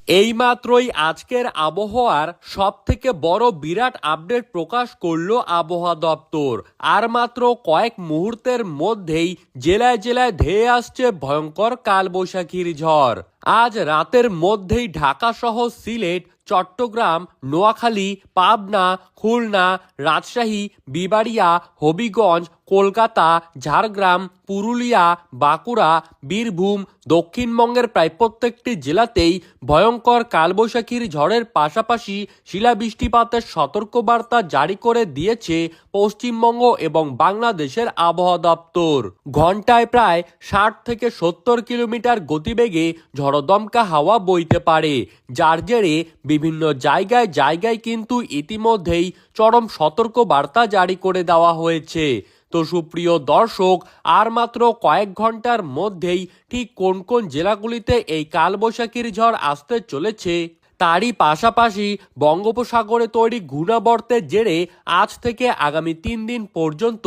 এইমাত্রই আজকের আবহাওয়ার সবথেকে বড় বিরাট আপডেট প্রকাশ করল আবহাওয়া দপ্তর। আর মাত্র কয়েক মুহূর্তের মধ্যেই জেলায় জেলায় ধেয়ে আসছে ভয়ঙ্কর কালবৈশাখীর ঝড়। আজ রাতের মধ্যেই ঢাকা সহ সিলেট, চট্টগ্রাম, নোয়াখালী, পাবনা, খুলনা, রাজশাহী, বিবাড়িয়া, হবিগঞ্জ, কলকাতা, ঝাড়গ্রাম, পুরুলিয়া, বাঁকুড়া, বীরভূম, দক্ষিণবঙ্গের প্রায় প্রত্যেকটি জেলাতেই ভয়ঙ্কর কালবৈশাখীর ঝড়ের পাশাপাশি শিলাবৃষ্টিপাতের সতর্কবার্তা জারি করে দিয়েছে পশ্চিমবঙ্গ এবং বাংলাদেশের আবহাওয়া দপ্তর। ঘন্টায় প্রায় 60 থেকে 70 কিলোমিটার গতিবেগে ঝড়দমকা হাওয়া বইতে পারে, যার জেরে বিভিন্ন জায়গায় জায়গায় কিন্তু ইতিমধ্যেই চরম সতর্কবার্তা জারি করে দেওয়া হয়েছে। তো সুপ্রিয় দর্শক, আর মাত্র কয়েক ঘন্টার মধ্যেই ঠিক কোন কোন জেলাগুলিতে এই কালবৈশাখীর ঝড় আসতে চলেছে তারই পাশাপাশি বঙ্গোপসাগরে তৈরি ঘূর্ণাবর্তের জেরে আজ থেকে আগামী 3 দিন পর্যন্ত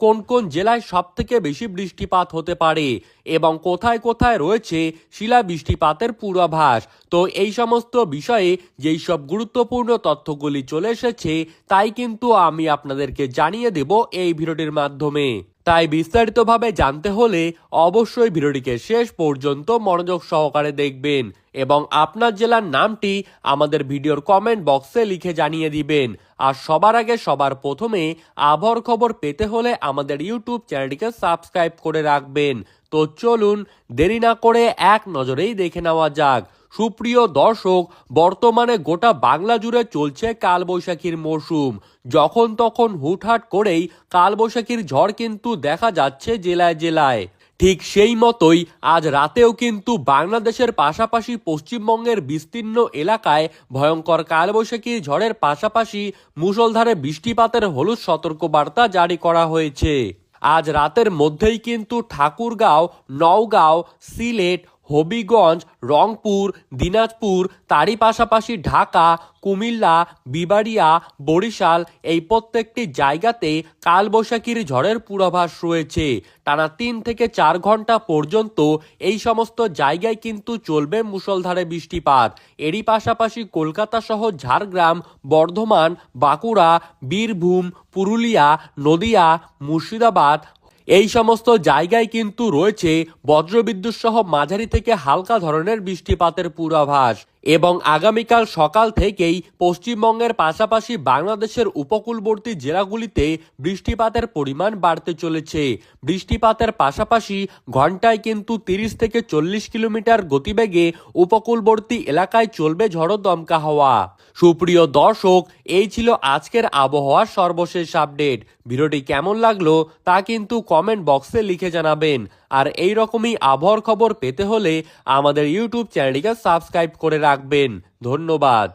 কোন কোন জেলায় সব থেকে বেশি বৃষ্টিপাত হতে পারে এবং কোথায় কোথায় রয়েছে শিলা বৃষ্টিপাতের পূর্বাভাস। তো এই সমস্ত বিষয়ে যেই সব গুরুত্বপূর্ণ তথ্যগুলি চলে এসেছে তাই কিন্তু আমি আপনাদেরকে জানিয়ে দেব এই ভিডিওটির মাধ্যমে। তাই বিস্তারিতভাবে জানতে হলে অবশ্যই ভিডিওটিকে শেষ পর্যন্ত মনোযোগ সহকারে দেখবেন এবং আপনার জেলার নামটি আমাদের ভিডিওর কমেন্ট বক্সে লিখে জানিয়ে দিবেন। আর সবার আগে সবার প্রথমে আবহাওয়ার খবর পেতে হলে আমাদের ইউটিউব চ্যানেলটিকে সাবস্ক্রাইব করে রাখবেন। তো চলুন দেরি না করে এক নজরেই দেখে নেওয়া যাক। সুপ্রিয় দর্শক, বর্তমানে গোটা বাংলা জুড়ে চলছে কালবৈশাখীর মরশুম। যখন তখন হুটহাট করেই কালবৈশাখীর ঝড় কিন্তু দেখা যাচ্ছে জেলায় জেলায়। ঠিক সেই মতোই আজ রাতেও কিন্তু বাংলাদেশের পাশাপাশি পশ্চিমবঙ্গের বিস্তীর্ণ এলাকায় ভয়ঙ্কর কালবৈশাখী ঝড়ের পাশাপাশি মুষলধারে বৃষ্টিপাতের হলুদ সতর্কবার্তা জারি করা হয়েছে। আজ রাতের মধ্যেই কিন্তু ঠাকুরগাঁও, নওগাঁও, সিলেট, হবিগঞ্জ, রংপুর, দিনাজপুর, তারই পাশাপাশি ঢাকা, কুমিল্লা, বিবাড়িয়া, বরিশাল এই প্রত্যেকটি জায়গাতে কালবৈশাখীর ঝড়ের পূর্বাভাস রয়েছে। টানা 3 থেকে 4 ঘন্টা পর্যন্ত এই সমস্ত জায়গায় কিন্তু চলবে মুষলধারে বৃষ্টিপাত। এরই পাশাপাশি কলকাতা সহ ঝাড়গ্রাম, বর্ধমান, বাঁকুড়া, বীরভূম, পুরুলিয়া, নদিয়া, মুর্শিদাবাদ এই সমস্ত জায়গায় কিন্তু রয়েছে বজ্রবিদ্যুৎ সহ মাঝারি থেকে হালকা ধরনের বৃষ্টিপাতের পূর্বাভাস এবং আগামীকাল সকাল থেকেই পশ্চিমবঙ্গের পাশাপাশি বাংলাদেশের উপকূলবর্তী জেলাগুলিতে বৃষ্টিপাতের পরিমাণ বাড়তে চলেছে। বৃষ্টিপাতের পাশাপাশি ঘন্টায় কিন্তু 30 থেকে 40 কিলোমিটার গতিবেগে উপকূলবর্তী এলাকায় চলবে ঝড়ো দমকা হাওয়া। সুপ্রিয় দর্শক, এই ছিল আজকের আবহাওয়ার সর্বশেষ আপডেট। ভিডিওটি কেমন লাগলো তা কিন্তু কমেন্ট বক্সে লিখে জানাবেন। আর এই রকমই আবহাওয়ার খবর পেতে হলে আমাদের ইউটিউব চ্যানেলটিকে সাবস্ক্রাইব করে রাখবেন। ধন্যবাদ।